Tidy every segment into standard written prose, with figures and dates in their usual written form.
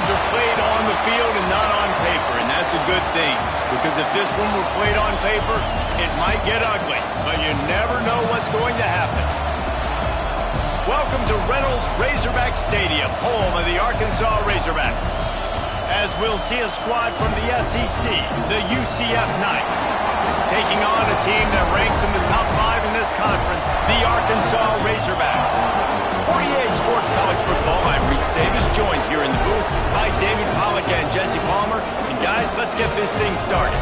games are played on the field and not on paper, and that's a good thing. Because if this one were played on paper, it might get ugly, but you never know what's going to happen. Welcome to Reynolds Razorback Stadium, home of the Arkansas Razorbacks. As we'll see a squad from the SEC, the UCF Knights, taking on a team that ranks in the top 5 in this conference, the Arkansas Razorbacks. For EA Sports College Football, I'm Reese Davis, joined here in the booth by David Pollack and Jesse Palmer. And guys, let's get this thing started.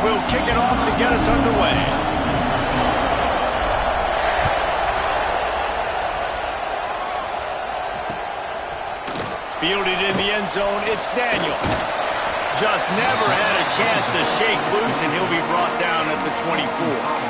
Will kick it off to get us underway. Fielded in the end zone, it's Daniel. Just never had a chance to shake loose, and he'll be brought down at the 24.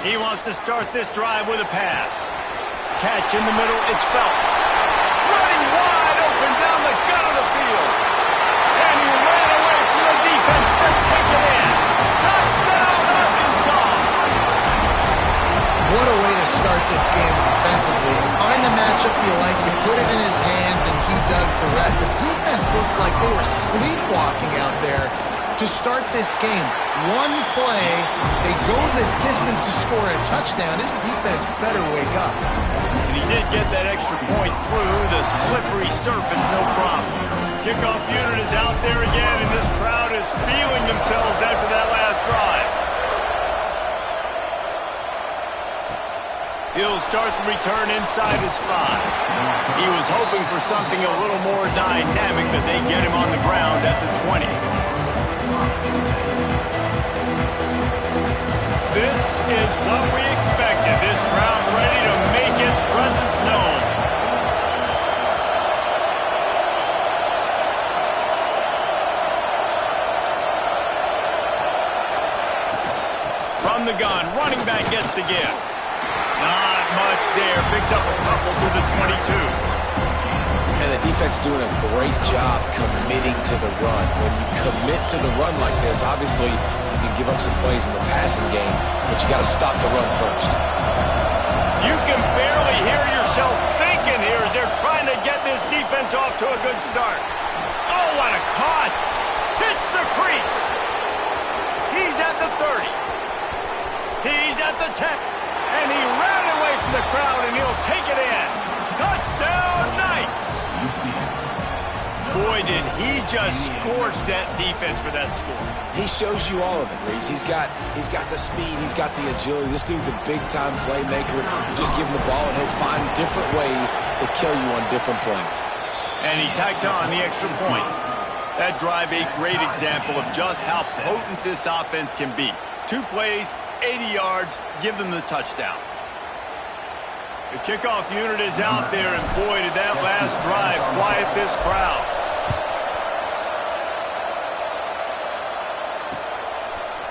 He wants to start this drive with a pass. Catch in the middle, it's Phelps. Running wide open down the gut of the field. And he ran away from the defense to take it in. Touchdown, Arkansas! What a way to start this game defensively. You find the matchup you like, you put it in his hands, and he does the rest. The defense looks like they were sleepwalking out there to start this game. One play, they go the distance to score a touchdown. This defense better wake up. And he did get that extra point through the slippery surface, no problem. Kickoff unit is out there again, and this crowd is feeling themselves after that last drive. He'll start the return inside his 5. He was hoping for something a little more dynamic, but they get him on the ground at the 20. This is what we expected. This crowd ready to make its presence known. From the gun, running back gets to give. Not much there. Picks up a couple to the 22. And the defense doing a great job committing to the run. When you commit to the run like this, obviously you can give up some plays in the passing game, but you got to stop the run first. You can barely hear yourself thinking here as they're trying to get this defense off to a good start. Oh, what a cut! Hits the crease. He's at the 30. He's at the 10. And he ran away from the crowd, and he'll take it in. Touchdown, Knights! Boy, did he just scorch that defense for that score. He shows you all of it, Reese. He's got the speed, he's got the agility. This dude's a big-time playmaker. You just give him the ball, and he'll find different ways to kill you on different plays. And he tacked on the extra point. That drive, a great example of just how potent this offense can be. 2 plays, 80 yards, give them the touchdown. The kickoff unit is out there, and boy, did that last drive quiet this crowd.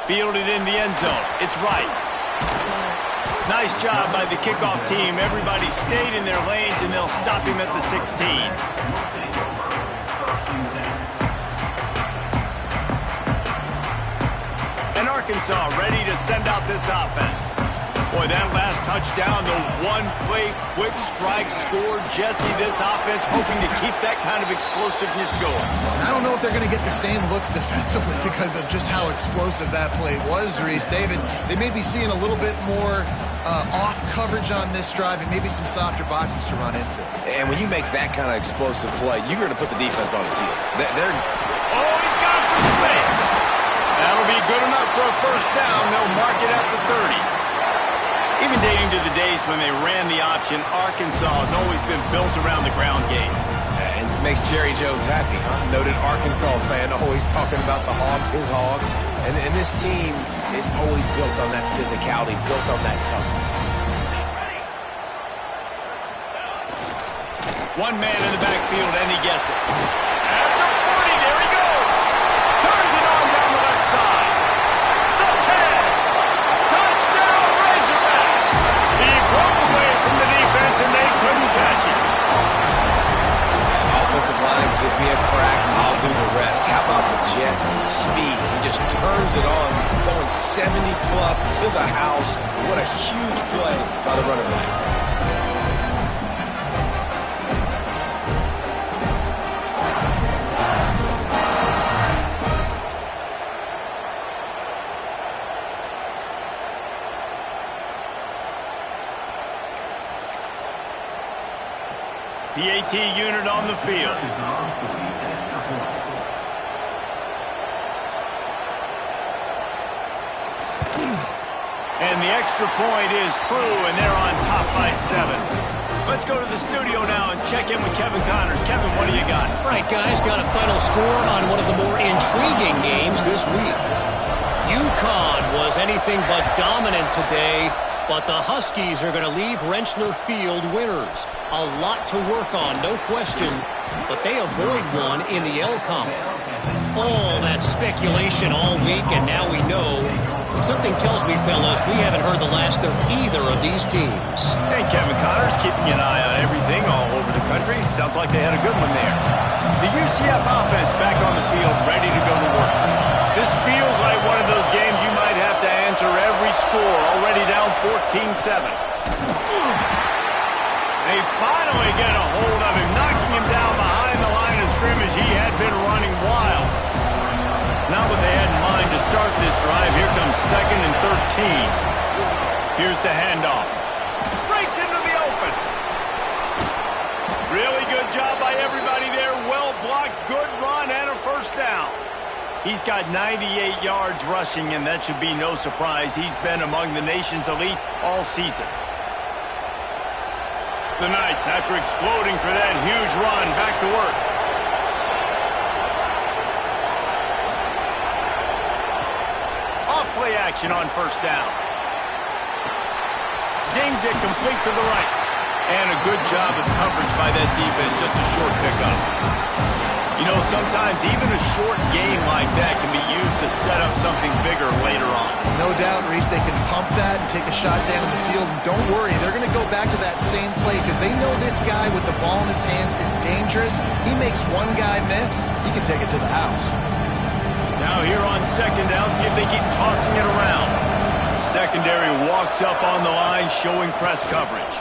Fielded in the end zone. It's right. Nice job by the kickoff team. Everybody stayed in their lanes, and they'll stop him at the 16. And Arkansas ready to send out this offense. Boy, that last touchdown, the one-play quick strike score. Jesse, this offense hoping to keep that kind of explosiveness going. I don't know if they're going to get the same looks defensively because of just how explosive that play was, Reese. David, they may be seeing a little bit more off coverage on this drive and maybe some softer boxes to run into. And when you make that kind of explosive play, you're going to put the defense on its heels. Oh, he's got some space. That'll be good enough for a first down. They'll mark it at the 30. Even dating to the days when they ran the option, Arkansas has always been built around the ground game. And makes Jerry Jones happy, huh? Noted Arkansas fan, always talking about the Hogs, his Hogs. And this team is always built on that physicality, built on that toughness. One man in the backfield, and he gets it. At the 40, there he goes. Turns it on down the left side. The 10. Touchdown, Razorbacks. He broke away from the defense, and they couldn't catch him. Offensive line, give me a crack, I'll do the rest. How about the Jets, the speed? He just turns it on, going 70-plus to the house. What a huge play by the running back. PAT unit on the field. And the extra point is true, and they're on top by 7. Let's go to the studio now and check in with Kevin Connors. Kevin, what do you got? All right, guys, got a final score on one of the more intriguing games this week. UConn was anything but dominant today, but the Huskies are going to leave Rentschler Field winners. A lot to work on, no question, but they avoid one in the L-Comp. All that speculation all week, and now we know. Something tells me, fellas, we haven't heard the last of either of these teams. And Kevin Connors keeping an eye on everything all over the country. Sounds like they had a good one there. The UCF offense back on the field, ready to go to work. This feels like one of those games you might have to answer every score, already down 14-7. They finally get a hold of him, knocking him down behind the line of scrimmage. He had been running wild. Not what they had in mind to start this drive. Here comes 2nd and 13. Here's the handoff. Breaks into the open. Really good job by everybody there. Well blocked, good run, and a first down. He's got 98 yards rushing, and that should be no surprise. He's been among the nation's elite all season. The Knights, after exploding for that huge run, back to work. Off-play action on first down. Zings it complete to the right. And a good job of coverage by that defense, just a short pickup. You know, sometimes even a short game like that can be used to set up something bigger later on. No doubt, Reese, they can pump that and take a shot down the field. And don't worry, they're going to go back to that same play because they know this guy with the ball in his hands is dangerous. He makes one guy miss, he can take it to the house. Now here on 2nd down, see if they keep tossing it around. Secondary walks up on the line, showing press coverage.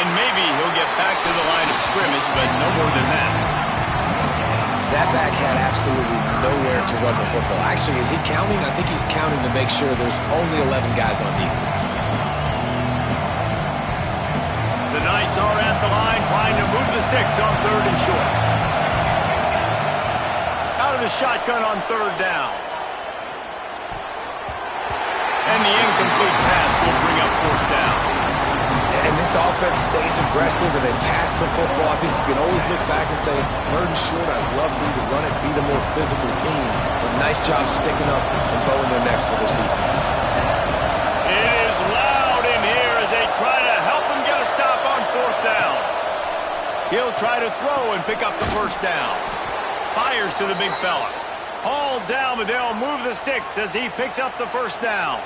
And maybe he'll get back to the line of scrimmage, but no more than that. That back had absolutely nowhere to run the football. Actually, is he counting? I think he's counting to make sure there's only 11 guys on defense. The Knights are at the line trying to move the sticks on 3rd and short. Out of the shotgun on 3rd down. And the incomplete pass will bring up 4th down. And this offense stays aggressive and they pass the football. I think you can always look back and say, 3rd and short, I'd love for you to run it, be the more physical team. But nice job sticking up and bowing their necks for this defense. It is loud in here as they try to help him get a stop on 4th down. He'll try to throw and pick up the first down. Fires to the big fella. Hauled down, but they'll move the sticks as he picks up the first down.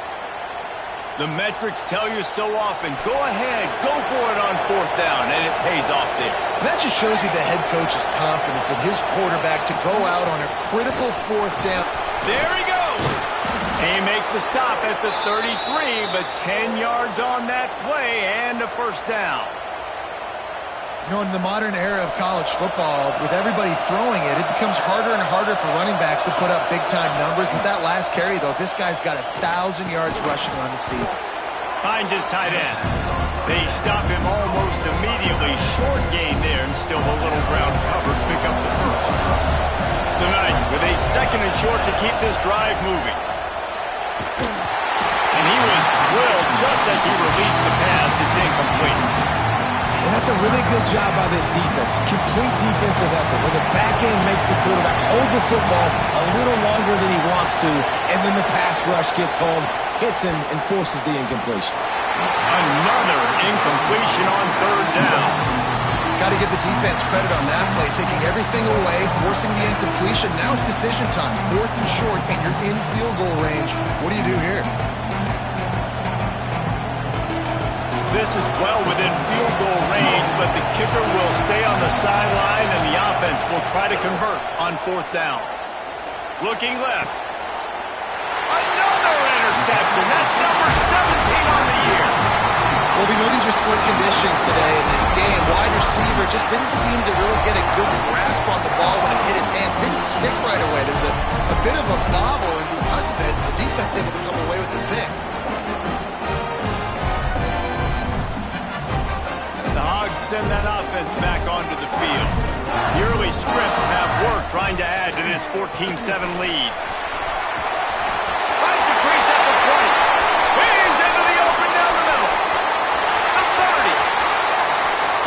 The metrics tell you so often, go ahead, go for it on 4th down, and it pays off there. That just shows you the head coach's confidence in his quarterback to go out on a critical 4th down. There he goes. They make the stop at the 33, but 10 yards on that play and a first down. You know, in the modern era of college football, with everybody throwing it, it becomes harder and harder for running backs to put up big-time numbers. With that last carry, though, this guy's got 1,000 yards rushing on the season. Finds his tight end. They stop him almost immediately. Short gain there, and still a little ground covered to pick up the first. The Knights with a 2nd and short to keep this drive moving. And he was drilled just as he released the pass. It's incomplete. And that's a really good job by this defense. Complete defensive effort. When the back end makes the quarterback hold the football a little longer than he wants to, and then the pass rush gets home, hits him, and forces the incompletion. Another incompletion on third down. Got to give the defense credit on that play, taking everything away, forcing the incompletion. Now it's decision time. 4th and short, and you're in field goal range. What do you do here? This is well within field goal range, but the kicker will stay on the sideline, and the offense will try to convert on 4th down. Looking left. Another interception. That's number 17 on the year. Well, we know these are slick conditions today in this game. Wide receiver just didn't seem to really get a good grasp on the ball when it hit his hands. Didn't stick right away. There's a bit of a bobble, and because of it, the defense able to come away with the pick. The Hogs send that offense back onto the field. The early scripts have worked trying to add to this 14-7 lead. Finds a crease at the 20. He's into the open down the middle. The 30.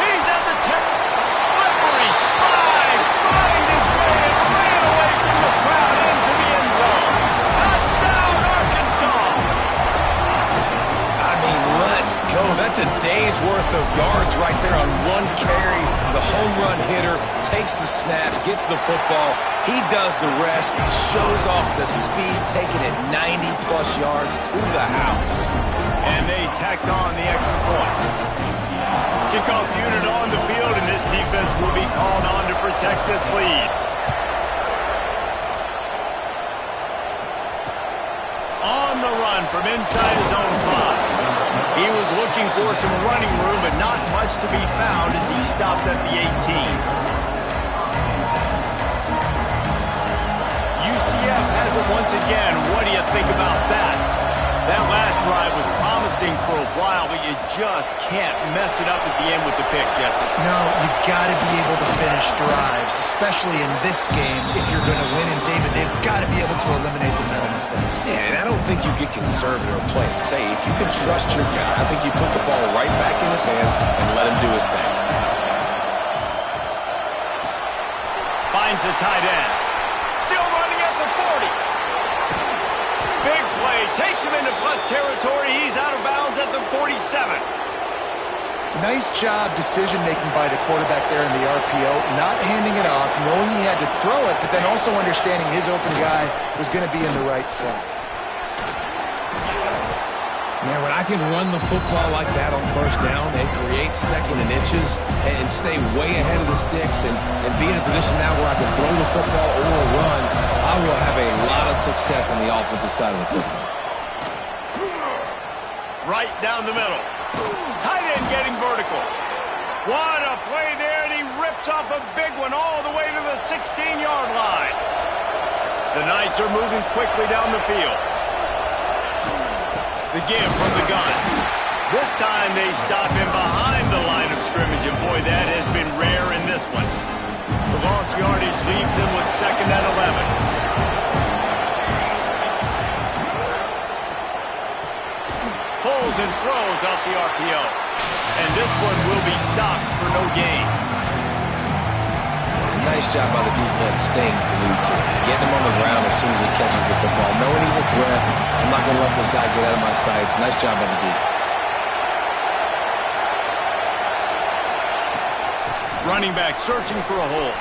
He's at the 10. Slippery slide. Find his way and ran away from the crowd into the end zone. Touchdown, Arkansas. I mean, let's go. That's a day's worth of yards right there on one carry. The home run hitter takes the snap, gets the football. He does the rest, shows off the speed, taking it 90-plus yards to the house. And they tacked on the extra point. Kickoff unit on the field, and this defense will be called on to protect this lead. On the run from inside his own 5. He was looking for some running room, but not much to be found as he stopped at the 18. UCF has it once again. What do you think about that? That last drive was promising for a while, but you just can't mess it up at the end with the pick, Jesse. No, you've got to be able to finish drives, especially in this game if you're going to win. And, David, they've got to be able to eliminate the mental mistakes. Yeah, and I don't think you get conservative or play it safe. You can trust your guy. I think you put the ball right back in his hands and let him do his thing. Finds the tight end. Still running at the 40. Big play. Takes him into plus territory. He's out of bounds at the 47. Nice job decision-making by the quarterback there in the RPO, not handing it off, knowing he had to throw it, but then also understanding his open guy was going to be in the right flat. Man, when I can run the football like that on 1st down and create 2nd and inches and stay way ahead of the sticks and be in a position now where I can throw the football or run, I will have a lot of success on the offensive side of the football. Right down the middle. Tight end getting vertical. What a play there, and he rips off a big one all the way to the 16-yard line. The Knights are moving quickly down the field. The give from the gun. This time they stop him behind the line of scrimmage, and boy, that has been rare in this one. The lost yardage leaves him with 2nd and 11. Pulls and throws off the RPO. And this one will be stopped for no gain. Nice job by the defense staying glued to it. Getting him on the ground as soon as he catches the football. Knowing he's a threat. I'm not going to let this guy get out of my sights. Nice job by the D. Running back searching for a hole.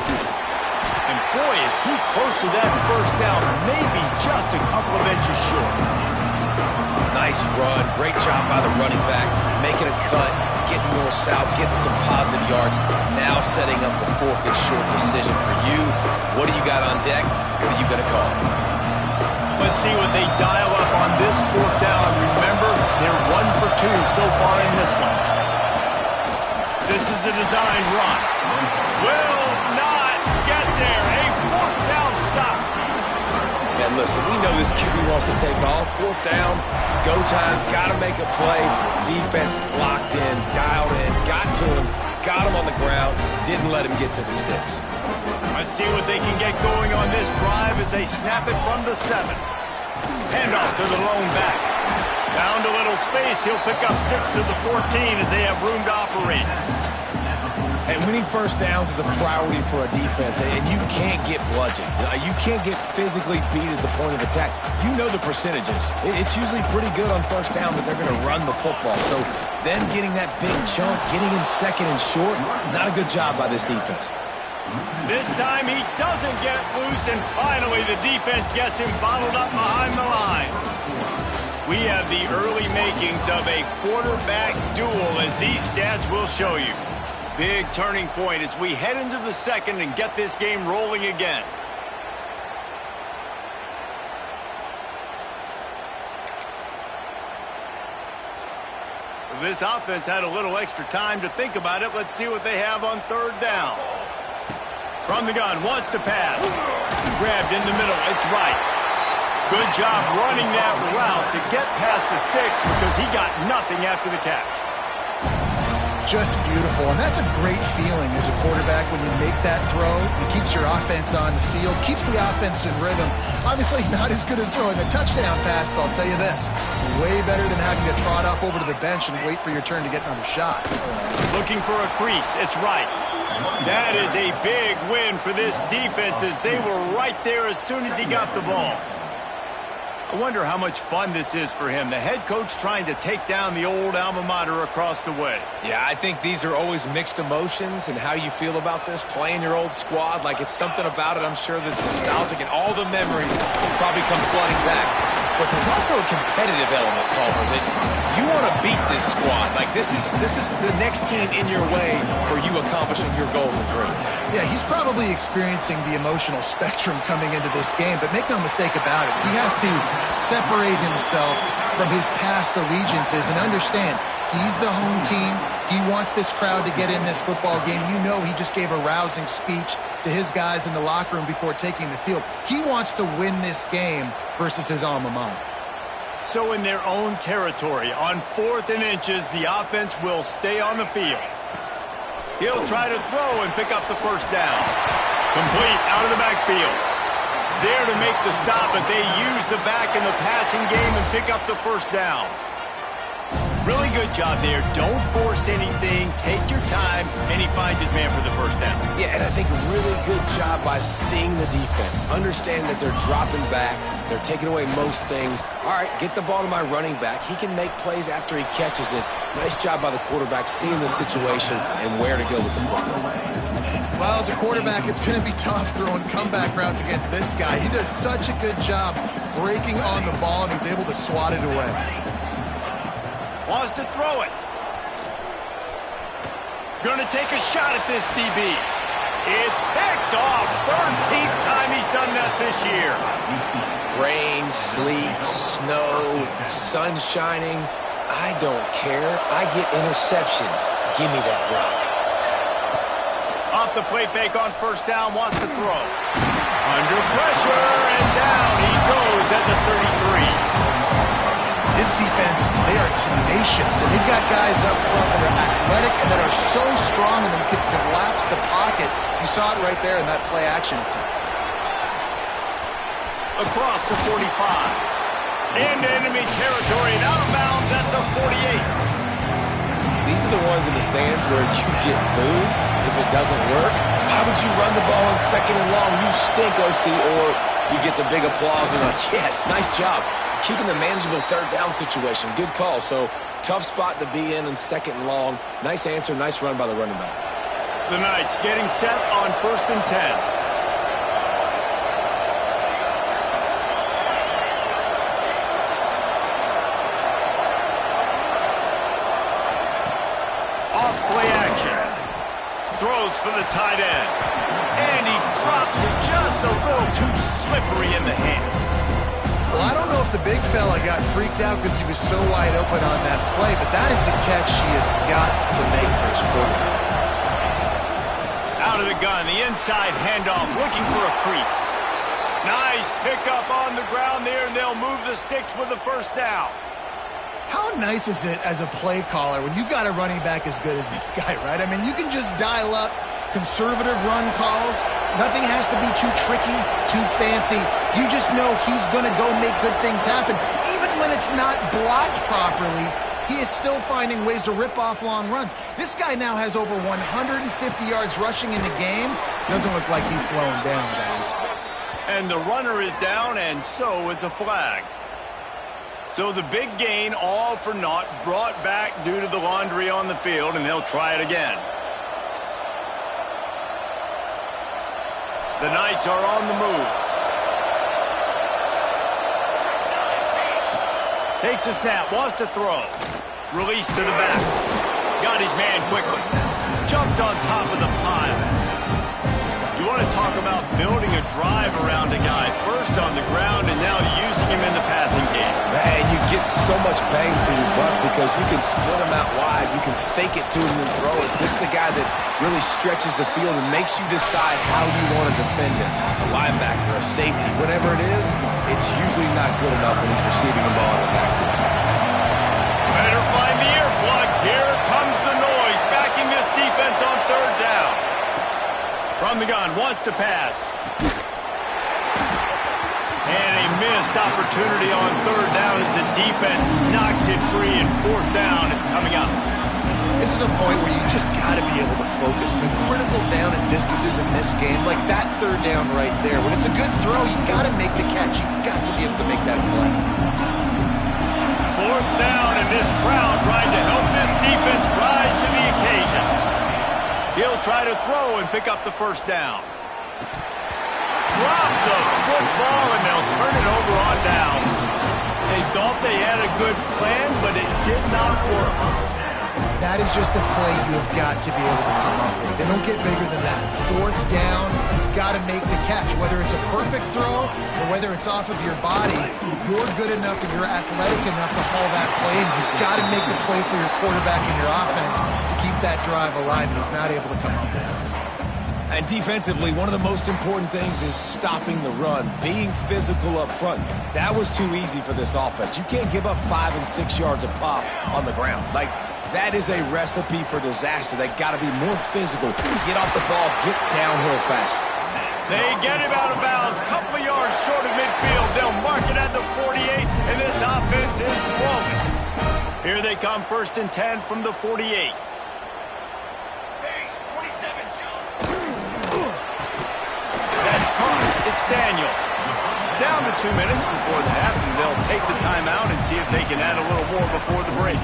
And boy, is he close to that 1st down. Maybe just a couple of inches short. Nice run. Great job by the running back. Making a cut. Getting north-south. Getting some positive yards. Now setting up a 4th and short decision for you. What do you got on deck? What are you going to call? Let's see what they dial up on this 4th down. Remember, they're 1 for 2 so far in this one. This is a designed run. Will not get there. A 4th down stop. And listen, we know this QB wants to take off. 4th down, go time, got to make a play. Defense locked in, dialed in, got to him, got him on the ground, didn't let him get to the sticks. Let's see what they can get going on this drive as they snap it from the 7. Handoff to the lone back. Found a little space. He'll pick up 6 of the 14 as they have room to operate. And winning first downs is a priority for a defense, and you can't get bludgeoned. You can't get physically beat at the point of attack. You know the percentages. It's usually pretty good on first down that they're going to run the football. So them getting that big chunk, getting in second and short, not a good job by this defense. This time he doesn't get loose, and finally the defense gets him bottled up behind the line. We have the early makings of a quarterback duel, as these stats will show you. Big turning point as we head into the second and get this game rolling again. This offense had a little extra time to think about it. Let's see what they have on third down. From the gun, wants to pass. Grabbed in the middle, it's right. Good job running that route to get past the sticks because he got nothing after the catch. Just beautiful, and that's a great feeling as a quarterback when you make that throw. It keeps your offense on the field, keeps the offense in rhythm. Obviously not as good as throwing a touchdown pass, but I'll tell you this, way better than having to trot off over to the bench and wait for your turn to get another shot. Looking for a crease, it's right. That is a big win for this defense as they were right there as soon as he got the ball. I wonder how much fun this is for him. The head coach trying to take down the old alma mater across the way. Yeah, I think these are always mixed emotions and how you feel about this, playing your old squad. Like, it's something about it, I'm sure, that's nostalgic, and all the memories probably come flooding back. But there's also a competitive element, Palmer, that you want to beat this squad. Like, this is the next team in your way for you accomplishing your goals and dreams. Yeah, he's probably experiencing the emotional spectrum coming into this game, but make no mistake about it, he has to separate himself from his past allegiances and understand he's the home team. He wants this crowd to get in this football game. You know he just gave a rousing speech to his guys in the locker room before taking the field. He wants to win this game versus his alma mater. So in their own territory, on 4th and inches, the offense will stay on the field. He'll try to throw and pick up the first down. Complete out of the backfield. There to make the stop, but they use the back in the passing game and pick up the first down. Really good job there. Don't force anything. Take your time, and he finds his man for the first down. Yeah, and I think a really good job by seeing the defense. Understand that they're dropping back. They're taking away most things. All right, get the ball to my running back. He can make plays after he catches it. Nice job by the quarterback seeing the situation and where to go with the football. Well, as a quarterback, it's going to be tough throwing comeback routes against this guy. He does such a good job breaking on the ball, and he's able to swat it away. Wants to throw it. Gonna take a shot at this DB. It's picked off. 13th time he's done that this year. Rain, sleet, snow, sun shining. I don't care. I get interceptions. Give me that rock. Off the play fake on first down, wants to throw. Under pressure, and down he goes at the 33. This defense, they are tenacious, and they've got guys up front that are athletic and that are so strong and can collapse the pocket. You saw it right there in that play-action attempt. Across the 45. Into enemy territory and out of bounds at the 48. These are the ones in the stands where you get booed if it doesn't work. Why would you run the ball on second and long? You stink, OC. Or you get the big applause and you're like, yes, nice job. Keeping the manageable third down situation. Good call. So tough spot to be in second and long. Nice answer, nice run by the running back. The Knights getting set on 1st and 10. Throws for the tight end. And he drops it just a little too slippery in the hands. Well, I don't know if the big fella got freaked out because he was so wide open on that play, but that is a catch he has got to make for his quarterback. Out of the gun, the inside handoff, looking for a crease. Nice pickup on the ground there, and they'll move the sticks with the first down. How nice is it as a play caller when you've got a running back as good as this guy, right? I mean, you can just dial up conservative run calls. Nothing has to be too tricky, too fancy. You just know he's going to go make good things happen. Even when it's not blocked properly, he is still finding ways to rip off long runs. This guy now has over 150 yards rushing in the game. Doesn't look like he's slowing down, guys. And the runner is down, and so is a flag. So the big gain, all for naught, brought back due to the laundry on the field, and they'll try it again. The Knights are on the move. Takes a snap, wants to throw. Release to the back. Got his man quickly. Jumped on top of the pile. You want to talk about building a drive around a guy. First on the ground and now using him in the passing game. Man, you get so much bang for your buck because you can split him out wide. You can fake it to him and throw it. This is a guy that really stretches the field and makes you decide how you want to defend him. A linebacker, a safety, whatever it is, it's usually not good enough when he's receiving the ball in the backfield. Better find the earplugs. Here comes the noise, backing this defense on third down. From the gun, wants to pass. And a missed opportunity on third down as the defense knocks it free, and fourth down is coming up. This is a point where you just got to be able to focus. The critical down and distances in this game, like that third down right there. When it's a good throw, you got to make the catch. You've got to be able to make that play. Fourth down, and this crowd trying to help this defense rise to the occasion. He'll try to throw and pick up the first down. Drop the football, and they'll turn it over on downs. They thought they had a good plan, but it did not work. That is just a play you have got to be able to come up with. They don't get bigger than that. Fourth down, you've got to make the catch. Whether it's a perfect throw or whether it's off of your body, you're good enough and you're athletic enough to haul that play, and you've got to make the play for your quarterback and your offense to keep that drive alive, and he's not able to come up with it. And defensively, one of the most important things is stopping the run, being physical up front. That was too easy for this offense. You can't give up 5 and 6 yards a pop on the ground. Like, that is a recipe for disaster. They got to be more physical. Get off the ball, get downhill faster. They get him out of bounds, couple of yards short of midfield. They'll mark it at the 48, and this offense is rolling. Here they come, 1st and 10 from the 48. It's Daniel. Down to 2 minutes before the half, and they'll take the timeout and see if they can add a little more before the break.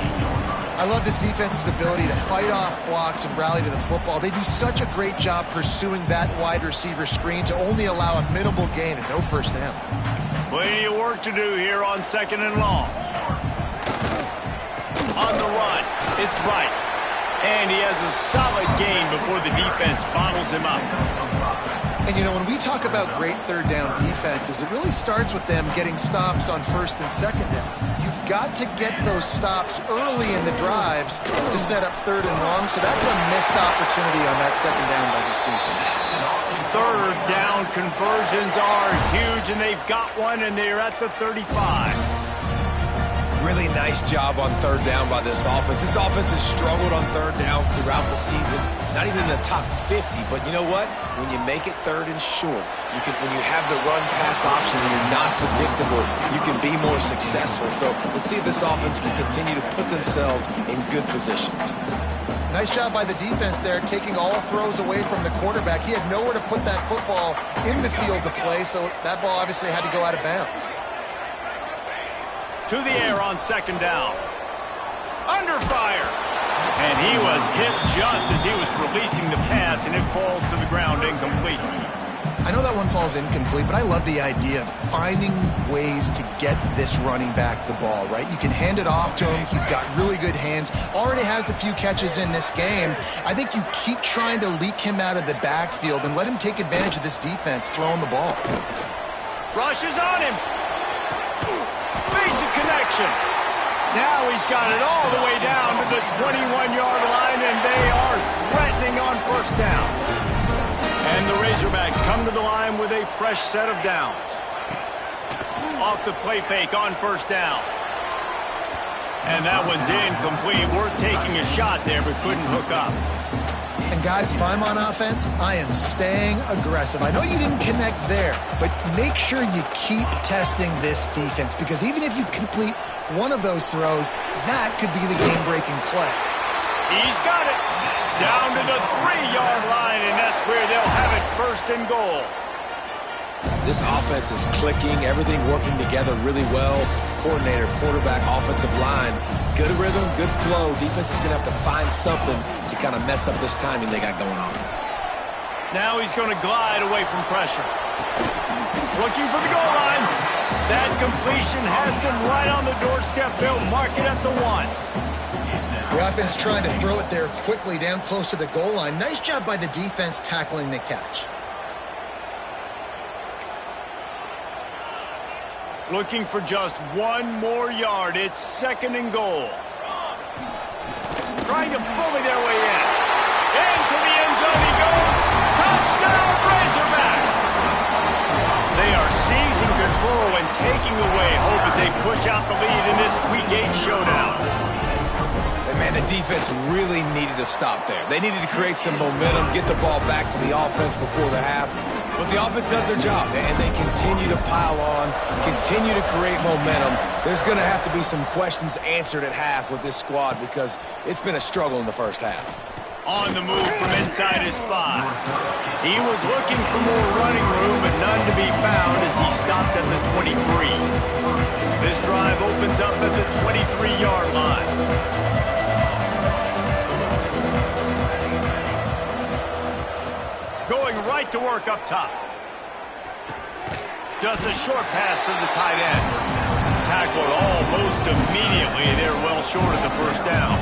I love this defense's ability to fight off blocks and rally to the football. They do such a great job pursuing that wide receiver screen to only allow a minimal gain and no first down. Plenty of work to do here on 2nd and long. On the run, it's right. And he has a solid gain before the defense bottles him up. And, you know, when we talk about great third down defenses, it really starts with them getting stops on 1st and 2nd down. You've got to get those stops early in the drives to set up 3rd and long, so that's a missed opportunity on that 2nd down by this defense. Third down conversions are huge, and they've got one, and they're at the 35. Really nice job on 3rd down by this offense. This offense has struggled on 3rd downs throughout the season. Not even in the top 50, but you know what? When you make it 3rd and short, when you have the run-pass option and you're not predictable, you can be more successful. So let's see if this offense can continue to put themselves in good positions. Nice job by the defense there, taking all throws away from the quarterback. He had nowhere to put that football in the field to play, so that ball obviously had to go out of bounds. To the air on 2nd down. Under fire. And he was hit just as he was releasing the pass, and it falls to the ground incomplete. I know that one falls incomplete, but I love the idea of finding ways to get this running back the ball, right? You can hand it off to him. He's got really good hands. Already has a few catches in this game. I think you keep trying to leak him out of the backfield and let him take advantage of this defense throwing the ball. Rushes on him. Basic connection. Now he's got it all the way down to the 21-yard line, and they are threatening on 1st down. And the Razorbacks come to the line with a fresh set of downs. Off the play fake on 1st down. And that one's incomplete. Worth taking a shot there, but couldn't hook up. And And guys, if I'm on offense, I am staying aggressive. I know you didn't connect there, but make sure you keep testing this defense, because even if you complete one of those throws, that could be the game-breaking play. He's got it. Down to the 3-yard line, and that's where they'll have it, first and goal. This offense is clicking, everything working together really well. Coordinator, quarterback, offensive line, good rhythm, good flow. Defense is going to have to find something to kind of mess up this timing they got going on. Now he's going to glide away from pressure. Looking for the goal line. That completion has them right on the doorstep. They'll mark it at the 1. The offense trying to throw it there quickly down close to the goal line. Nice job by the defense tackling the catch. Looking for just 1 more yard. It's 2nd and goal. Trying to bully their way in. Into the end zone he goes. Touchdown, Razorbacks! They are seizing control and taking away hope as they push out the lead in this Week 8 showdown. And man, the defense really needed to stop there. They needed to create some momentum, get the ball back to the offense before the half. But the offense does their job, and they continue to pile on, continue to create momentum. There's going to have to be some questions answered at half with this squad because it's been a struggle in the first half. On the move from inside his 5. He was looking for more running room, but none to be found as he stopped at the 23. This drive opens up at the 23-yard line. Going right to work up top. Just a short pass to the tight end. Tackled almost immediately. They're well short of the first down.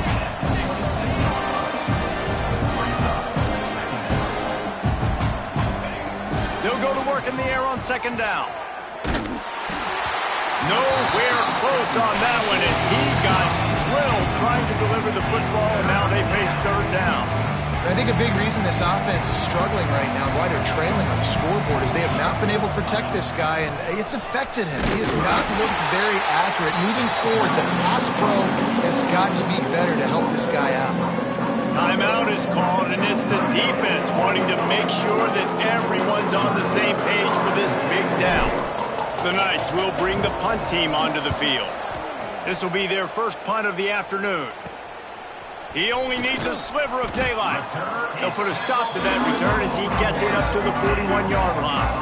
They'll go to work in the air on 2nd down. Nowhere close on that one as he got drilled trying to deliver the football, and now they face 3rd down. I think a big reason this offense is struggling right now, why they're trailing on the scoreboard, is they have not been able to protect this guy, and it's affected him. He has not looked very accurate. Moving forward, the pass pro has got to be better to help this guy out. Timeout is called, and it's the defense wanting to make sure that everyone's on the same page for this big down. The Knights will bring the punt team onto the field. This will be their first punt of the afternoon. He only needs a sliver of daylight. They'll put a stop to that return as he gets it up to the 41-yard line.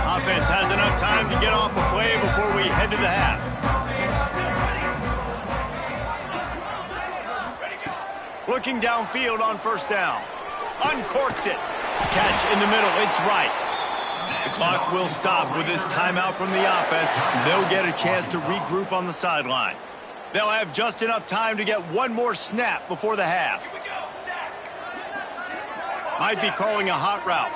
Offense has enough time to get off a play before we head to the half. Looking downfield on 1st down. Uncorks it. Catch in the middle. It's right. The clock will stop with this timeout from the offense. They'll get a chance to regroup on the sideline. They'll have just enough time to get 1 more snap before the half. Might be calling a hot route.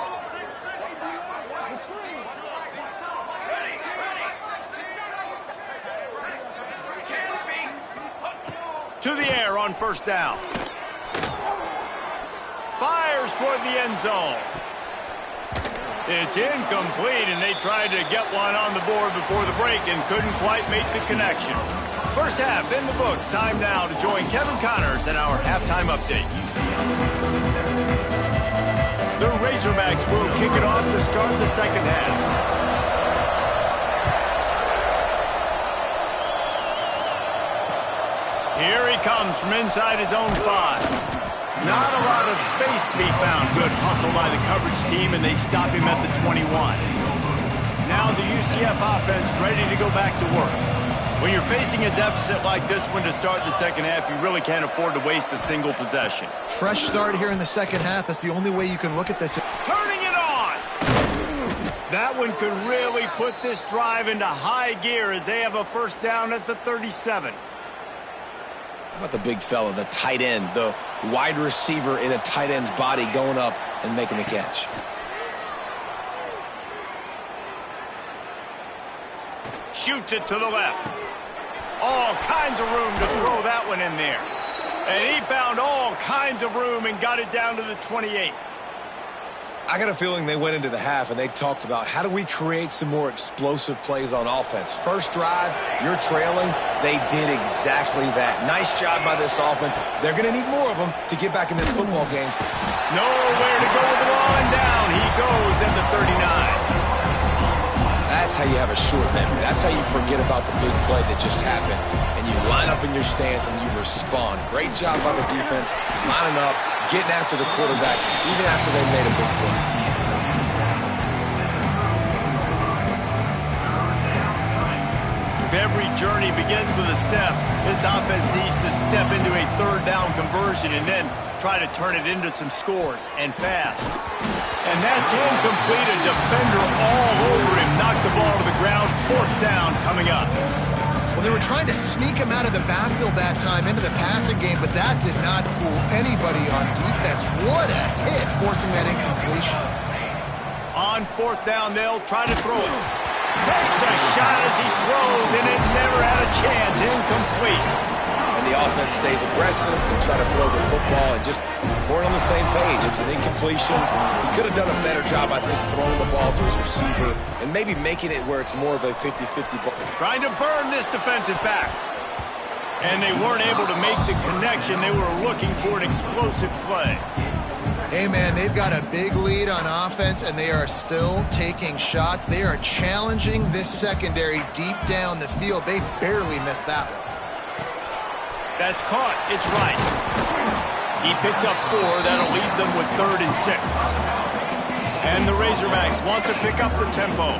To the air on 1st down. Fires toward the end zone. It's incomplete, and they tried to get one on the board before the break and couldn't quite make the connection. First half in the books. Time now to join Kevin Connors in our halftime update. The Razorbacks will kick it off to start the 2nd half. Here he comes from inside his own 5. Not a lot of space to be found. Good hustle by the coverage team, and they stop him at the 21. Now the UCF offense ready to go back to work. When you're facing a deficit like this one to start the 2nd half, you really can't afford to waste a single possession. Fresh start here in the 2nd half. That's the only way you can look at this. Turning it on! That one could really put this drive into high gear as they have a 1st down at the 37. How about the big fella, the tight end, the wide receiver in a tight end's body going up and making the catch? Shoots it to the left. All kinds of room to throw that one in there. And he found all kinds of room and got it down to the 28. I got a feeling they went into the half and they talked about how do we create some more explosive plays on offense. First drive, you're trailing. They did exactly that. Nice job by this offense. They're going to need more of them to get back in this football game. Nowhere to go with the ball, and down he goes at the 39. That's how you have a short memory. That's how you forget about the big play that just happened. And you line up in your stance and you respond. Great job by the defense, lining up, getting after the quarterback, even after they made a big play. If every journey begins with a step, this offense needs to step into a third down conversion and then try to turn it into some scores, and fast. And that's incomplete. A defender all over him. Knocked the ball to the ground. Fourth down coming up. Well, they were trying to sneak him out of the backfield that time into the passing game, but that did not fool anybody on defense. What a hit, forcing that incompletion. On fourth down, they'll try to throw it. Takes a shot as he throws, and it never had a chance. Incomplete. And the offense stays aggressive. They try to throw the football and just weren't on the same page. It was an incompletion. He could have done a better job, I think, throwing the ball to his receiver and maybe making it where it's more of a 50-50 ball. Trying to burn this defensive back. And they weren't able to make the connection. They were looking for an explosive play. Hey, man, they've got a big lead on offense, and they are still taking shots. They are challenging this secondary deep down the field. They barely missed that one. That's caught. It's right. He picks up 4. That'll leave them with 3rd and 6. And the Razorbacks want to pick up the tempo.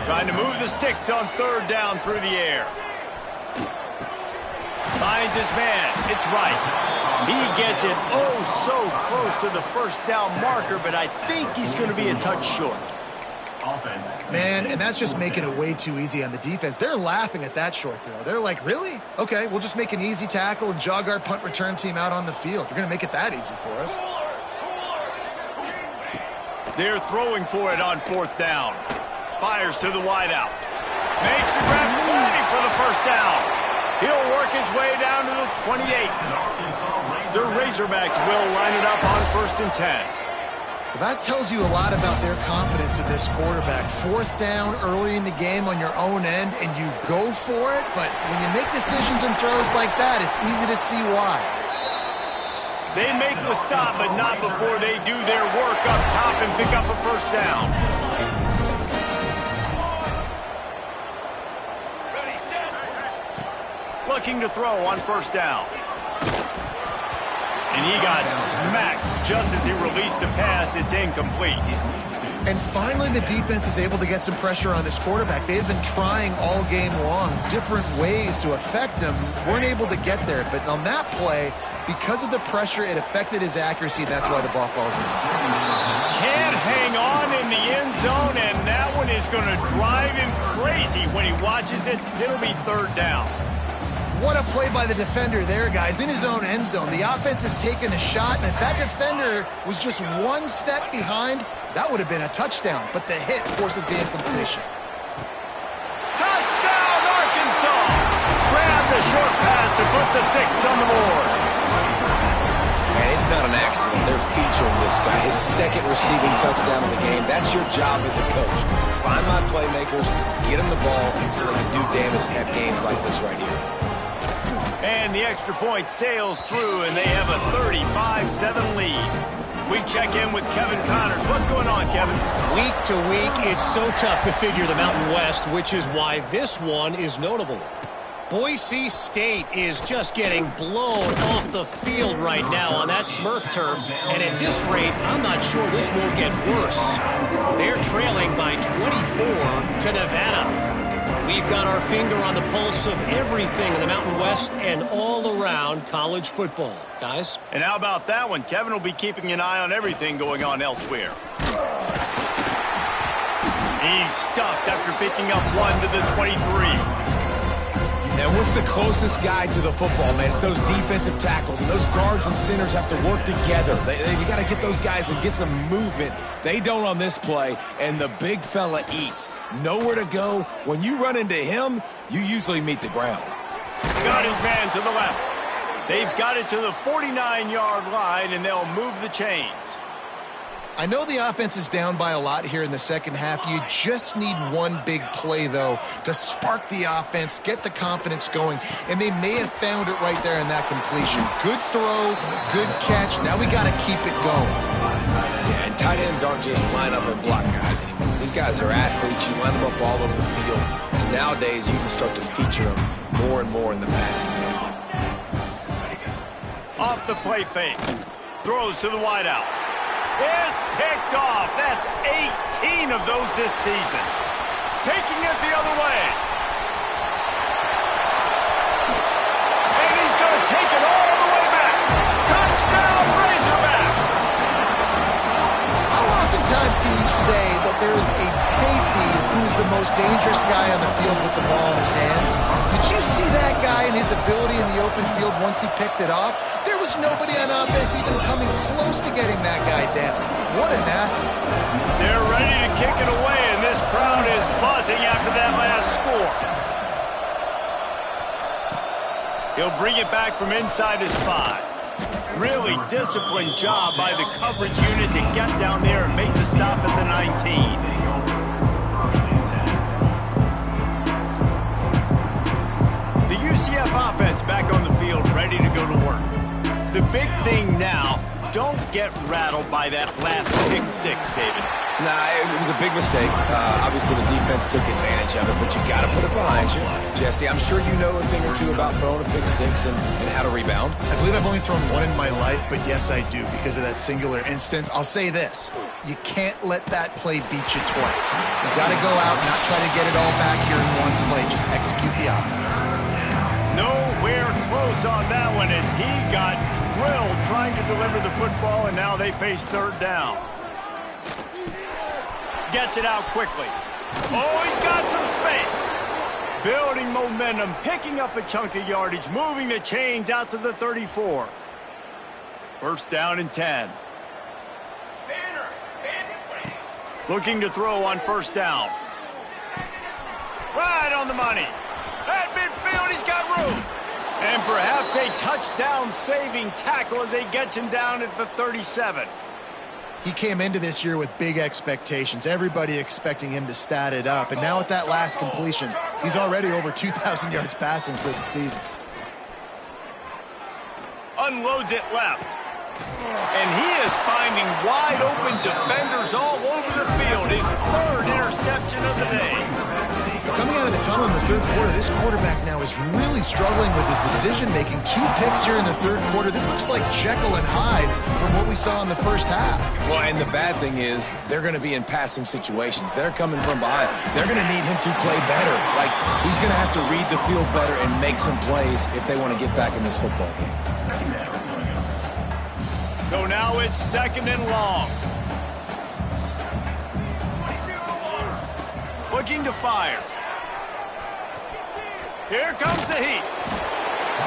Trying to move the sticks on 3rd down through the air. Finds his man. It's right. He gets it so close to the first down marker, but I think he's going to be a touch short. Man, and that's just making it way too easy on the defense. They're laughing at that short throw. They're like, really? Okay, we'll just make an easy tackle and jog our punt return team out on the field. You're going to make it that easy for us. They're throwing for it on 4th down. Fires to the wideout. Makes the grab, ready for the first down. He'll work his way down to the 28. The Razorbacks will line it up on 1st and 10. Well, that tells you a lot about their confidence in this quarterback. 4th down early in the game on your own end, and you go for it, but when you make decisions and throws like that, it's easy to see why. They make the stop, but not before they do their work up top and pick up a first down. Looking to throw on 1st down. And he got smacked just as he released the pass. It's incomplete. And finally, the defense is able to get some pressure on this quarterback. They've been trying all game long different ways to affect him. Weren't able to get there. But on that play, because of the pressure, it affected his accuracy. That's why the ball falls in. Can't hang on in the end zone, and that one is going to drive him crazy when he watches it. It'll be 3rd down. What a play by the defender there, guys, in his own end zone. The offense has taken a shot, and if that defender was just one step behind, that would have been a touchdown. But the hit forces the incompletion. Touchdown, Arkansas! Grab the short pass to put the 6 on the board. And it's not an accident. They're featuring this guy. His 2nd receiving touchdown of the game. That's your job as a coach. Find my playmakers, get them the ball so they can do damage and have games like this right here. And the extra point sails through, and they have a 35-7 lead. We check in with Kevin Connors. What's going on, Kevin? Week to week, it's so tough to figure the Mountain West, which is why this one is notable. Boise State is just getting blown off the field right now on that Smurf turf, and at this rate, I'm not sure this won't get worse. They're trailing by 24 to Nevada. We've got our finger on the pulse of everything in the Mountain West and all around college football. Guys? And how about that one? Kevin will be keeping an eye on everything going on elsewhere. He's stuffed after picking up 1 to the 23. And what's the closest guy to the football, man? It's those defensive tackles, and those guards and centers have to work together. You got to get those guys and get some movement. They don't on this play, and the big fella eats. Nowhere to go. When you run into him, you usually meet the ground. Got his man to the left. They've got it to the 49-yard line, and they'll move the chains. I know the offense is down by a lot here in the second half. You just need one big play, though, to spark the offense, get the confidence going, and they may have found it right there in that completion. Good throw, good catch. Now we got to keep it going. Yeah, and tight ends aren't just line up and block guys anymore. These guys are athletes. You line them up all over the field. And nowadays, you can start to feature them more and more in the passing game. Off the play fake. Throws to the wideout. It's picked off. That's 18 of those this season. Taking it the other way. And he's going to take it all the way back. Touchdown, Razorbacks. How oftentimes can you say that there is a safety who's the most dangerous guy on the field with the ball in his hands? Did you see that guy and his ability in the open field once he picked it off? There was nobody on offense even coming close to getting that guy down. What an athlete. They're ready to kick it away, and this crowd is buzzing after that last score. He'll bring it back from inside his 5. Really disciplined job by the coverage unit to get down there and make the stop at the 19. The UCF offense back on the field, ready to go to work. The big thing now, don't get rattled by that last pick 6, David. Nah, it was a big mistake. Obviously, the defense took advantage of it, but you got to put it behind you. Jesse, I'm sure you know a thing or two about throwing a pick 6 and how to rebound. I believe I've only thrown one in my life, but yes, I do because of that singular instance. I'll say this. You can't let that play beat you twice. You got to go out and not try to get it all back here in one play. Just execute the offense. Nowhere close on that one as he got drilled trying to deliver the football, and now they face third down. Gets it out quickly. Oh, he's got some space. Building momentum, picking up a chunk of yardage, moving the chains out to the 34. First down and 10. Looking to throw on first down. Right on the money. At midfield, he's got room. And perhaps a touchdown-saving tackle as they get him down at the 37. He came into this year with big expectations. Everybody expecting him to stat it up. And now with that last completion, he's already over 2,000 yards passing for the season. Unloads it left. And he is finding wide-open defenders all over the field. His third interception of the day. Coming out of the tunnel in the third quarter, this quarterback now is really struggling with his decision-making. 2 picks here in the third quarter. This looks like Jekyll and Hyde from what we saw in the first half. Well, and the bad thing is they're going to be in passing situations. They're coming from behind. They're going to need him to play better. Like, he's going to have to read the field better and make some plays if they want to get back in this football game. So now it's second and long. Looking to fire. Here comes the heat.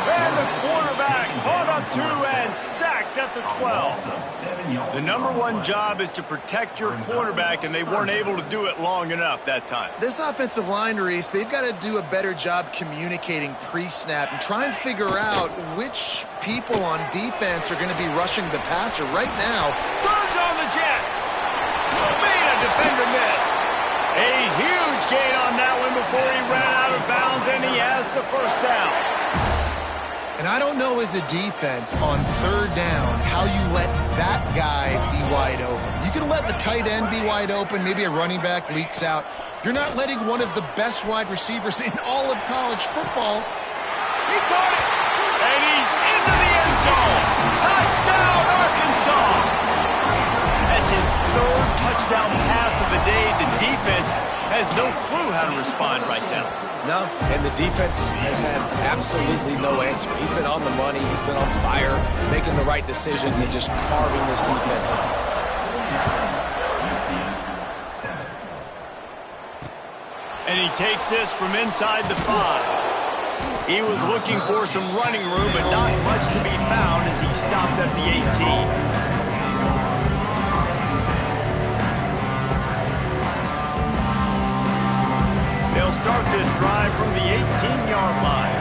And the quarterback caught up to and sacked at the 12. The number one job is to protect your quarterback, and they weren't able to do it long enough that time. This offensive line, Reese, they've got to do a better job communicating pre-snap and try and figure out which people on defense are going to be rushing the passer. Right now, turns on the Jets. Made a defender miss. A huge gain on that one before he ran out of bounds, and he has the first down. And I don't know as a defense on third down how you let that guy be wide open. You can let the tight end be wide open, maybe a running back leaks out. You're not letting one of the best wide receivers in all of college football. He caught it, and he's into the end zone. Touchdown, Arkansas. That's his third touchdown pass of the day. The defense has no clue how to respond right now. No, and the defense has had absolutely no answer. He's been on the money. He's been on fire, making the right decisions and just carving this defense up. And he takes this from inside the 5. He was looking for some running room, but not much to be found as he stopped at the 18. They'll start this drive from the 18-yard line.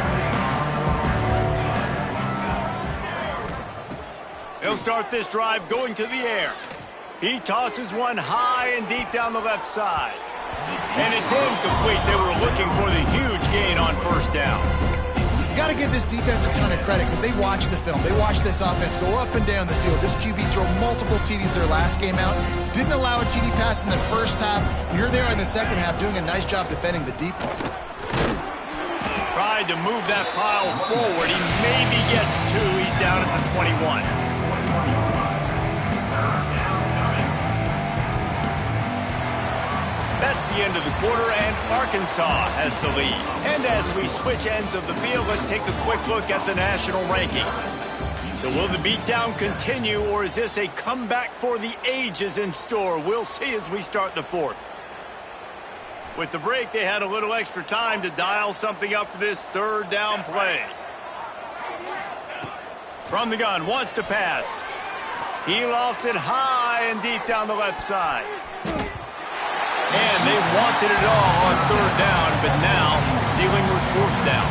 They'll start this drive going to the air. He tosses one high and deep down the left side. And it's incomplete. They were looking for the huge gain on first down. You got to give this defense a ton of credit because they watch the film. They watch this offense go up and down the field. This QB throw multiple TDs their last game out. Didn't allow a TD pass in the first half. Here they are in the second half doing a nice job defending the deep ball. Tried to move that pile forward. He maybe gets two. He's down at the 21. That's the end of the quarter, and Arkansas has the lead. And as we switch ends of the field, let's take a quick look at the national rankings. So will the beatdown continue, or is this a comeback for the ages in store? We'll see as we start the fourth. With the break, they had a little extra time to dial something up for this third down play. From the gun, wants to pass. He lofts it high and deep down the left side. And they wanted it all on third down, but now dealing with fourth down.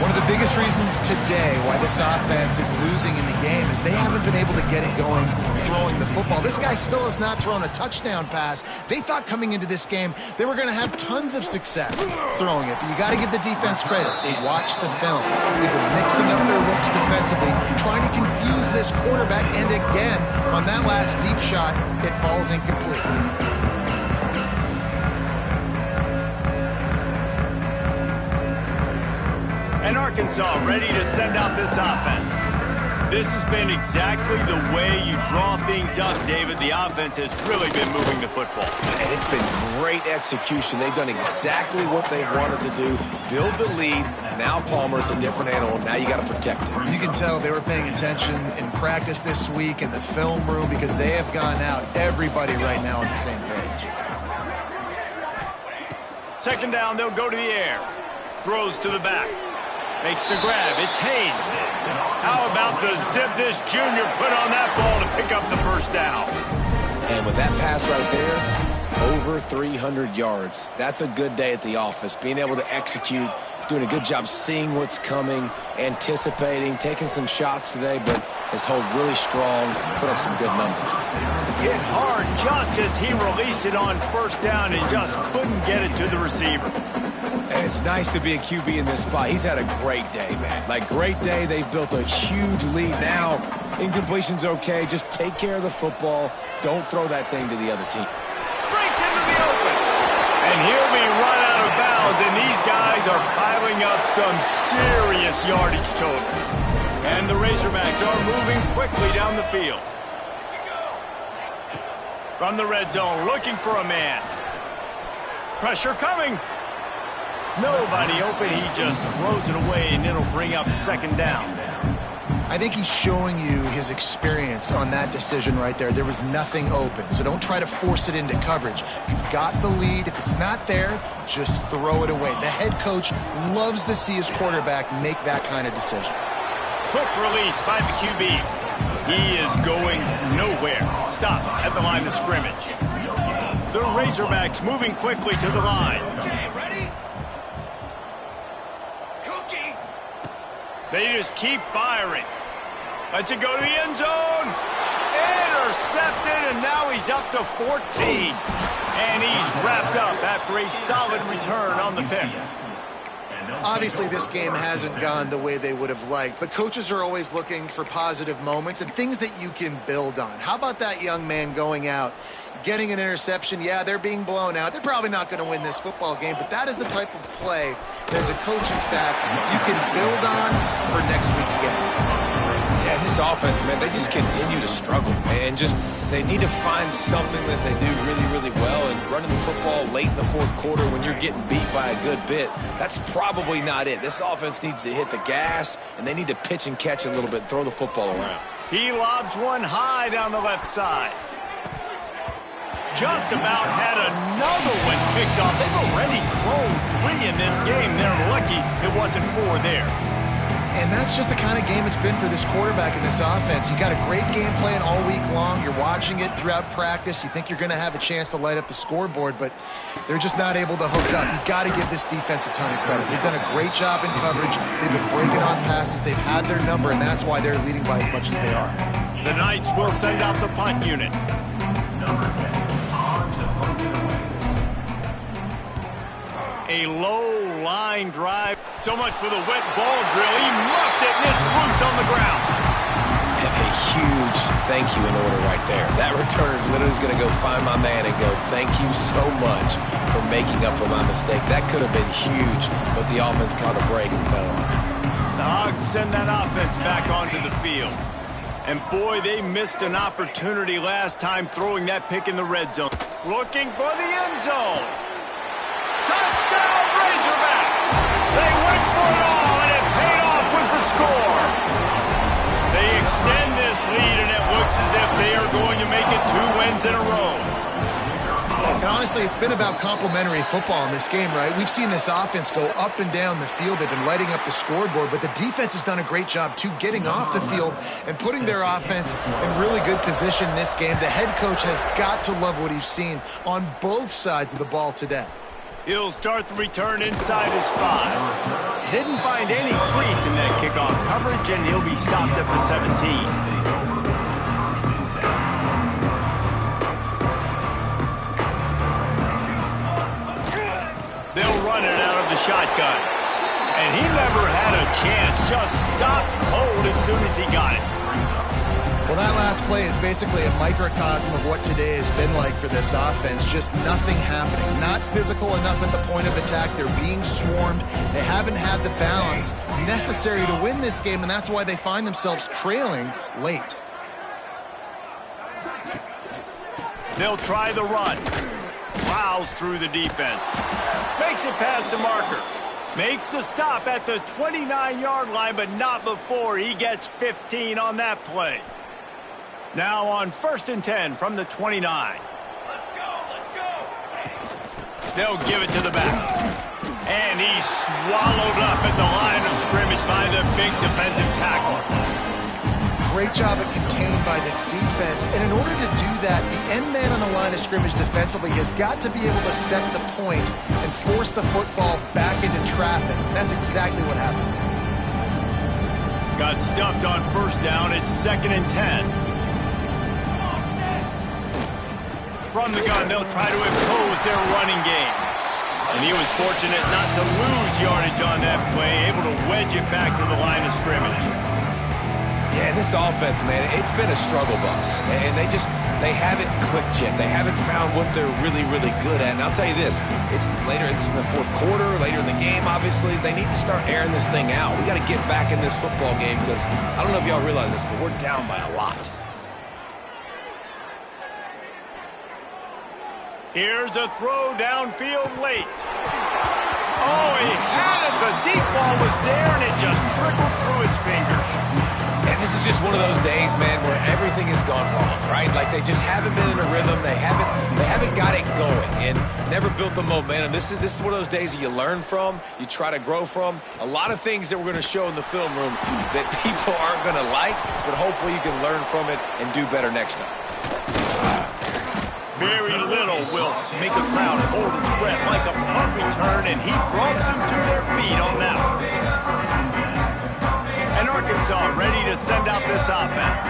One of the biggest reasons today why this offense is losing in the game is they haven't been able to get it going throwing the football. This guy still has not thrown a touchdown pass. They thought coming into this game they were going to have tons of success throwing it, but you got to give the defense credit. They watched the film. They've been mixing up their looks defensively, trying to confuse this quarterback, and again, on that last deep shot, it falls incomplete. And Arkansas ready to send out this offense. This has been exactly the way you draw things up, David. The offense has really been moving the football. And it's been great execution. They've done exactly what they wanted to do. Build the lead. Now Palmer's a different animal. Now you got to protect it. You can tell they were paying attention in practice this week in the film room because they have gone out, everybody right now on the same page. Second down, they'll go to the air. Throws to the back. Makes the grab. It's Haynes. How about the zip this junior put on that ball to pick up the first down? And with that pass right there, over 300 yards. That's a good day at the office. Being able to execute, doing a good job seeing what's coming, anticipating, taking some shots today, but has held really strong, put up some good numbers. Hit hard just as he released it on first down and just couldn't get it to the receiver. And it's nice to be a QB in this spot. He's had a great day, man. Like, great day. They've built a huge lead now. Incompletion's okay. Just take care of the football. Don't throw that thing to the other team. Breaks into the open. And he'll be run out of bounds, and these guys are piling up some serious yardage totals. And the Razorbacks are moving quickly down the field. From the red zone, looking for a man. Pressure coming. Nobody open. He just throws it away, and it'll bring up second down. I think he's showing you his experience on that decision right there. There was nothing open, so don't try to force it into coverage. You've got the lead. If it's not there, just throw it away. The head coach loves to see his quarterback make that kind of decision. Quick release by the QB. He is going nowhere. Stop at the line of scrimmage. The Razorbacks moving quickly to the line. They just keep firing. Lets it go to the end zone. Intercepted, and now he's up to 14. And he's wrapped up after a solid return on the pick. Obviously, this game hasn't gone the way they would have liked, but coaches are always looking for positive moments and things that you can build on. How about that young man going out, getting an interception? Yeah, they're being blown out. They're probably not going to win this football game, but that is the type of play that as a coaching staff you can build on for next week's game. Yeah, this offense, man, they just continue to struggle, man. They need to find something that they do really, really well, and running the football late in the fourth quarter when you're getting beat by a good bit, that's probably not it. This offense needs to hit the gas, and they need to pitch and catch a little bit, throw the football around. He lobs one high down the left side. Just about had another one picked off. They've already thrown 3 in this game. They're lucky it wasn't 4 there. And that's just the kind of game it's been for this quarterback in this offense. You got a great game plan all week long. You're watching it throughout practice. You think you're going to have a chance to light up the scoreboard, but they're just not able to hook up. You've got to give this defense a ton of credit. They've done a great job in coverage. They've been breaking on passes. They've had their number, and that's why they're leading by as much as they are. The Knights will send out the punt unit. A low line drive. So much for the wet ball drill. He muffed it, and it's loose on the ground. And a huge thank you in order right there. That return is literally going to go find my man and go, thank you so much for making up for my mistake. That could have been huge, but the offense caught a break and fell on. The Hogs send that offense back onto the field. And boy, they missed an opportunity last time throwing that pick in the red zone. Looking for the end zone. Touchdown, Razorbacks! They went for it all, and it paid off with the score. They extend this lead, and it looks as if they are going to make it 2 wins in a row. And honestly, it's been about complementary football in this game, right? We've seen this offense go up and down the field. They've been lighting up the scoreboard, but the defense has done a great job, too, getting off the field and putting their offense in really good position in this game. The head coach has got to love what he's seen on both sides of the ball today. He'll start the return inside his 5. Didn't find any crease in that kickoff coverage, and he'll be stopped at the 17. They'll run it out of the shotgun. And he never had a chance. Just stopped cold as soon as he got it. Well, that last play is basically a microcosm of what today has been like for this offense. Just nothing happening. Not physical enough at the point of attack. They're being swarmed. They haven't had the balance necessary to win this game, and that's why they find themselves trailing late. They'll try the run. Plows through the defense. Makes it past the marker. Makes the stop at the 29-yard line, but not before he gets 15 on that play. Now on 1st and 10 from the 29. Let's go. They'll give it to the back. And he's swallowed up at the line of scrimmage by the big defensive tackle. Great job at contained by this defense. And in order to do that, the end man on the line of scrimmage defensively has got to be able to set the point and force the football back into traffic. That's exactly what happened. Got stuffed on 1st down. It's 2nd and 10. From the gun, they'll try to impose their running game. And he was fortunate not to lose yardage on that play, able to wedge it back to the line of scrimmage. Yeah, this offense, man, it's been a struggle bus. And they haven't clicked yet. They haven't found what they're really, really good at. And I'll tell you this, it's in the 4th quarter, later in the game, obviously. They need to start airing this thing out. We got to get back in this football game because I don't know if y'all realize this, but we're down by a lot. Here's a throw downfield late. Oh, he had it. The deep ball was there, and it just trickled through his fingers. And this is just one of those days, man, where everything has gone wrong, right? Like they just haven't been in a rhythm. They haven't got it going and never built the momentum. This is one of those days that you learn from, you try to grow from. A lot of things that we're going to show in the film room that people aren't going to like, but hopefully you can learn from it and do better next time. Very little will make a crowd hold its breath like a punt return, and he brought them to their feet on that one. And Arkansas ready to send out this offense.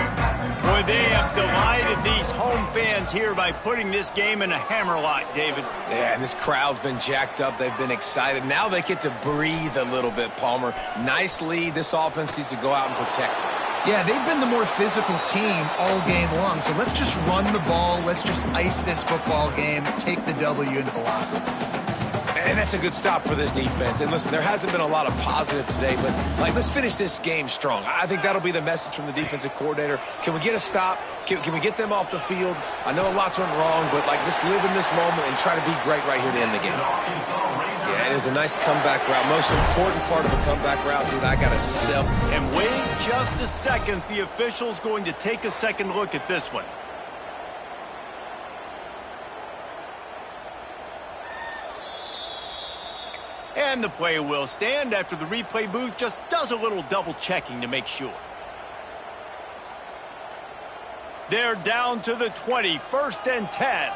Boy, they have delighted these home fans here by putting this game in a hammerlock, David. Yeah, and this crowd's been jacked up. They've been excited. Now they get to breathe a little bit, Palmer. Nice lead. This offense needs to go out and protect it. Yeah, they've been the more physical team all game long. So let's just run the ball. Let's just ice this football game, take the W into the locker room. And that's a good stop for this defense. And listen, there hasn't been a lot of positive today, but let's finish this game strong. I think that'll be the message from the defensive coordinator. Can we get a stop? Can we get them off the field? I know lots went wrong, but let's live in this moment and try to be great right here to end the game. Yeah, it was a nice comeback route. Most important part of a comeback route, dude, I got to sell. And wait just a second. The official's going to take a second look at this one. And the play will stand after the replay booth just does a little double checking to make sure. They're down to the 20, 1st and 10.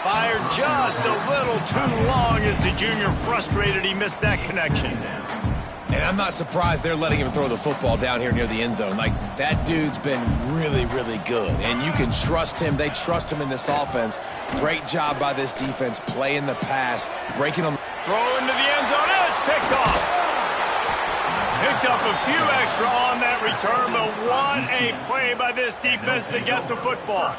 Fired just a little too long as the junior frustrated he missed that connection. And I'm not surprised they're letting him throw the football down here near the end zone. Like, that dude's been really, really good. And you can trust him. They trust him in this offense. Great job by this defense playing the pass, breaking them. Throw into the end zone, and it's picked off. Picked up a few extra on that return, but what a play by this defense to get the football.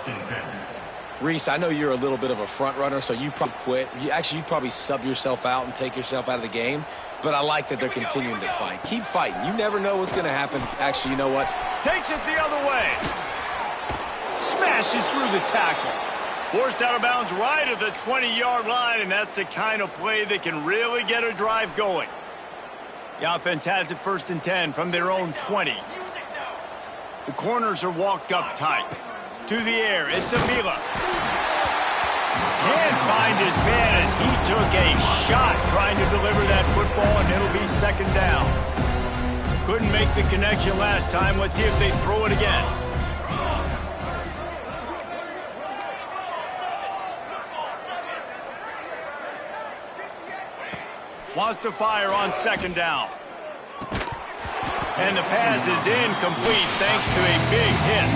Reese, I know you're a little bit of a front runner, so you probably quit. You'd probably sub yourself out and take yourself out of the game. But I like that they're continuing to fight. Keep fighting. You never know what's going to happen. Actually, you know what? Takes it the other way. Smashes through the tackle. Forced out of bounds right at the 20-yard line, and that's the kind of play that can really get a drive going. The offense has it 1st and 10 from their own 20. The corners are walked up tight. To the air, it's Avila. Can't find his man as he took a shot trying to deliver that football, and it'll be 2nd down. Couldn't make the connection last time. Let's see if they throw it again. Wants to fire on 2nd down. And the pass is incomplete thanks to a big hit.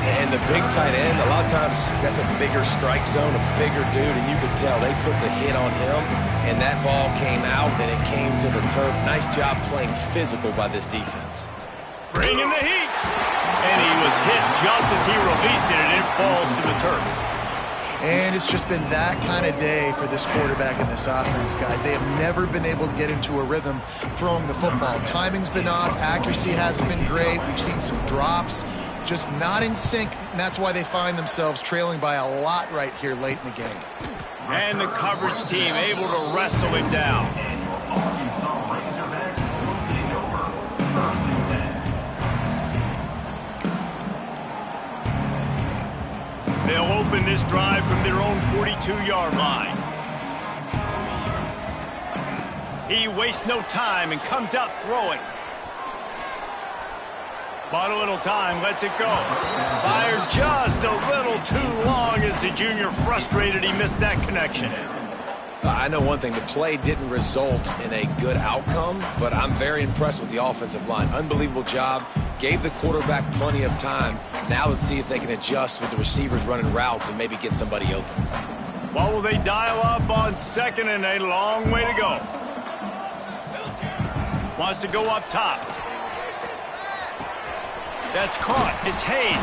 And the big tight end, a lot of times that's a bigger strike zone, a bigger dude, and you could tell they put the hit on him, and that ball came out, and it came to the turf. Nice job playing physical by this defense. Bringing the heat. And he was hit just as he released it, and it falls to the turf. And it's just been that kind of day for this quarterback and this offense, guys. They have never been able to get into a rhythm throwing the football. Timing's been off. Accuracy hasn't been great. We've seen some drops. Just not in sync, and that's why they find themselves trailing by a lot right here late in the game. And the coverage team able to wrestle him down. They'll open this drive from their own 42-yard line. He wastes no time and comes out throwing. Bought a little time, lets it go. Fired just a little too long as the junior frustrated he missed that connection. I know one thing, the play didn't result in a good outcome, but I'm very impressed with the offensive line. Unbelievable job. Gave the quarterback plenty of time. Now let's see if they can adjust with the receivers running routes and maybe get somebody open. What will they dial up on 2nd and a long way to go? Wants to go up top. That's caught. It's Haynes.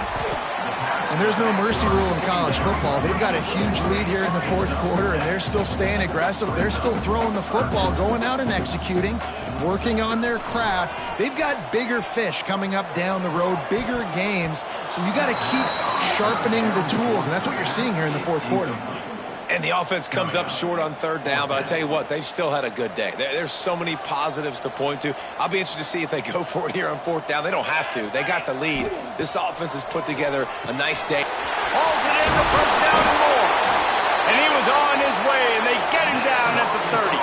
And there's no mercy rule in college football. They've got a huge lead here in the 4th quarter, and they're still staying aggressive. They're still throwing the football, going out and executing, working on their craft. They've got bigger fish coming up down the road, bigger games. So you got to keep sharpening the tools, and that's what you're seeing here in the 4th quarter. And the offense comes up short on 3rd down, but I tell you what, they've still had a good day. There's so many positives to point to. I'll be interested to see if they go for it here on 4th down. They don't have to. They got the lead. This offense has put together a nice day. Hauls it in for 1st down and more. And he was on his way, and they get him down at the 30.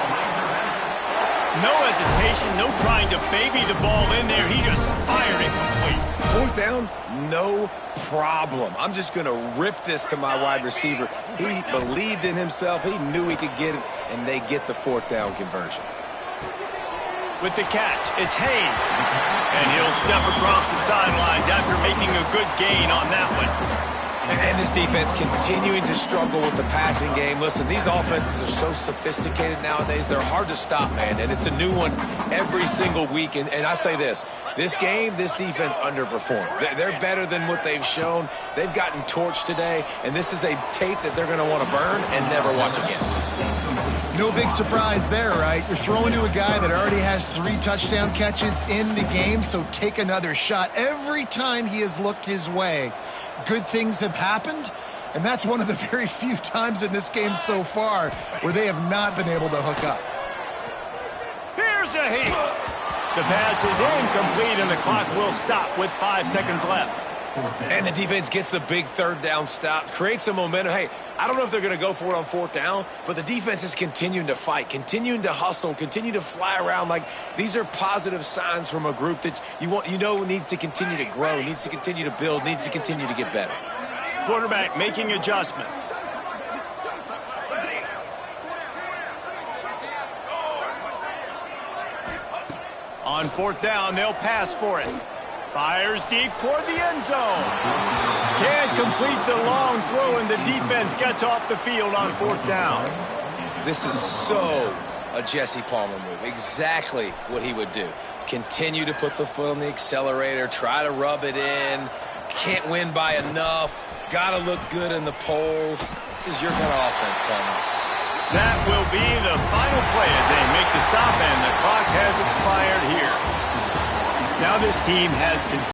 No hesitation, no trying to baby the ball in there. He just fired it complete. 4th down, no problem. I'm just going to rip this to my wide receiver. He believed in himself. He knew he could get it, and they get the 4th down conversion. With the catch, it's Haynes. And he'll step across the sidelines after making a good gain on that one. And this defense continuing to struggle with the passing game. Listen, these offenses are so sophisticated nowadays. They're hard to stop, man. And it's a new one every single week. And I say this game, this defense underperformed. They're better than what they've shown. They've gotten torched today. And this is a tape that they're going to want to burn and never watch again. No big surprise there, right? You're throwing to a guy that already has 3 touchdown catches in the game, so take another shot. Every time he has looked his way, good things have happened, and that's one of the very few times in this game so far where they have not been able to hook up. Here's a heat. The pass is incomplete, and the clock will stop with 5 seconds left. And the defense gets the big 3rd down stop, creates some momentum. Hey, I don't know if they're going to go for it on 4th down, but the defense is continuing to fight, continuing to hustle, continue to fly around. Like, these are positive signs from a group that you know needs to continue to grow, needs to continue to build, needs to continue to get better. Quarterback making adjustments. On fourth down, they'll pass for it. Fires deep toward the end zone. Can't complete the long throw, and the defense gets off the field on fourth down. This is so a Jesse Palmer move. Exactly what he would do. Continue to put the foot on the accelerator, try to rub it in. Can't win by enough. Got to look good in the polls. This is your kind of offense, Palmer. That will be the final play as they make the stop, and the clock has expired here. Now this team has